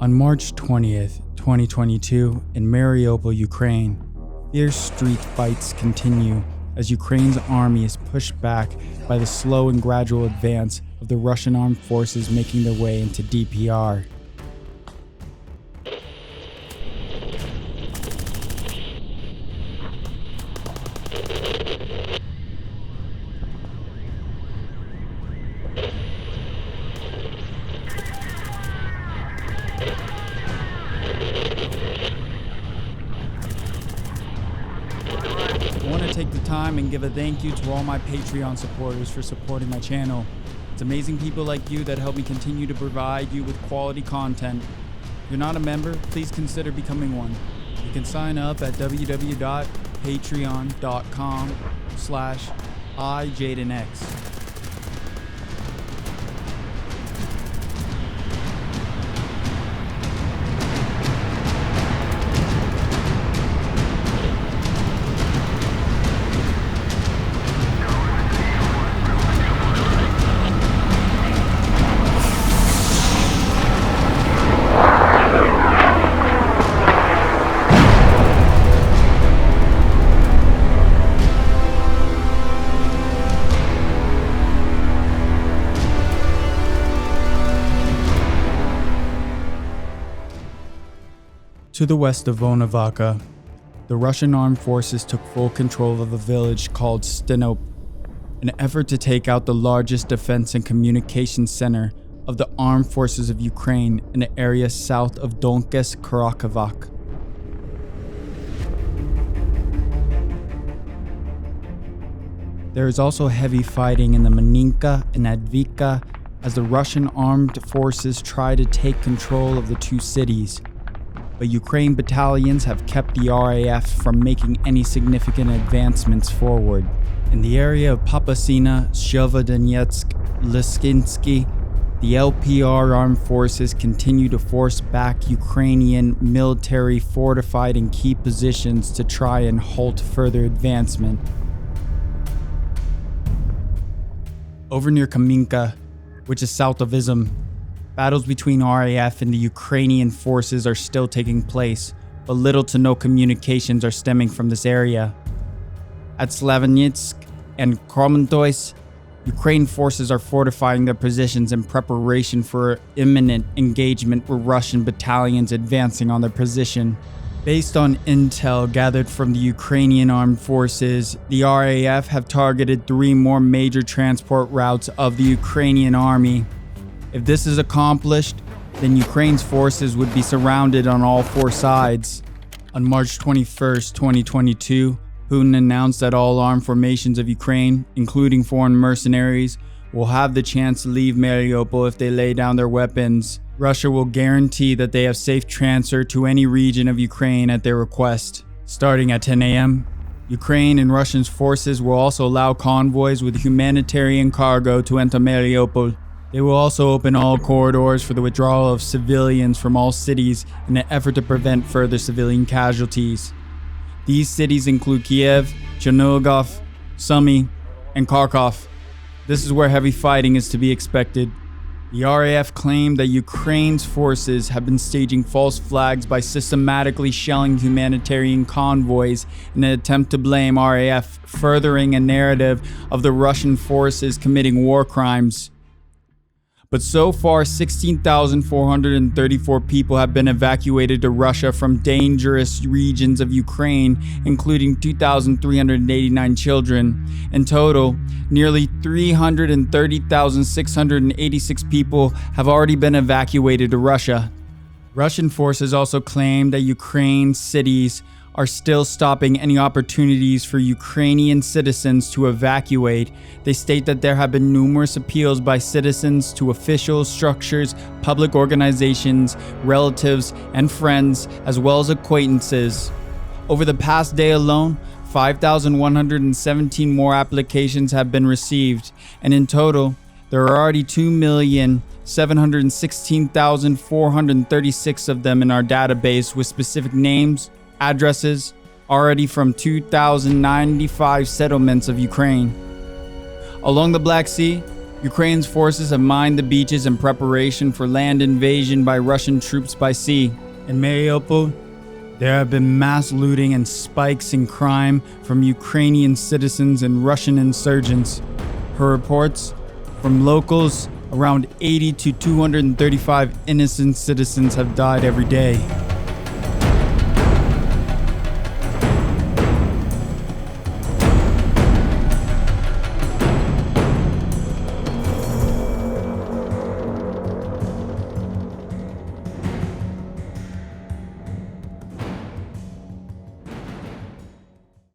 On March 20th, 2022, in Mariupol, Ukraine, fierce street fights continue as Ukraine's army is pushed back by the slow and gradual advance of the Russian armed forces making their way into DPR. I want to take the time and give a thank you to all my Patreon supporters for supporting my channel. It's amazing people like you that help me continue to provide you with quality content. If you're not a member, please consider becoming one. You can sign up at www.patreon.com/iJaydenX. To the west of Volnovakha, the Russian armed forces took full control of a village called Stenop, an effort to take out the largest defense and communications center of the armed forces of Ukraine in the area south of Donetsk-Kharkiv. There is also heavy fighting in the Maninka and Advika as the Russian armed forces try to take control of the two cities. But Ukraine battalions have kept the RAF from making any significant advancements forward. In the area of Popasina, Shchevodonetsk, Lysychansk, the LPR armed forces continue to force back Ukrainian military fortified in key positions to try and halt further advancement. Over near Kaminka, which is south of Izum, battles between RAF and the Ukrainian forces are still taking place, but little to no communications are stemming from this area. At Slavyansk and Kromentois, Ukraine forces are fortifying their positions in preparation for imminent engagement with Russian battalions advancing on their position. Based on intel gathered from the Ukrainian armed forces, the RAF have targeted 3 more major transport routes of the Ukrainian army. If this is accomplished, then Ukraine's forces would be surrounded on all 4 sides. On March 21st, 2022, Putin announced that all armed formations of Ukraine, including foreign mercenaries, will have the chance to leave Mariupol if they lay down their weapons. Russia will guarantee that they have safe transfer to any region of Ukraine at their request. Starting at 10 a.m., Ukraine and Russian forces will also allow convoys with humanitarian cargo to enter Mariupol. They will also open all corridors for the withdrawal of civilians from all cities in an effort to prevent further civilian casualties. These cities include Kiev, Chernigov, Sumy, and Kharkov. This is where heavy fighting is to be expected. The RAF claimed that Ukraine's forces have been staging false flags by systematically shelling humanitarian convoys in an attempt to blame RAF, furthering a narrative of the Russian forces committing war crimes. But so far, 16,434 people have been evacuated to Russia from dangerous regions of Ukraine, including 2,389 children. In total, nearly 330,686 people have already been evacuated to Russia. Russian forces also claim that Ukraine's cities are still stopping any opportunities for Ukrainian citizens to evacuate. They state that there have been numerous appeals by citizens to official structures, public organizations, relatives, and friends, as well as acquaintances. Over the past day alone, 5,117 more applications have been received, and in total, there are already 2,716,436 of them in our database with specific names, addresses, already from 2,095 settlements of Ukraine. Along the Black Sea, Ukraine's forces have mined the beaches in preparation for land invasion by Russian troops by sea. In Mariupol, there have been mass looting and spikes in crime from Ukrainian citizens and Russian insurgents. Per reports from locals, around 80 to 235 innocent citizens have died every day.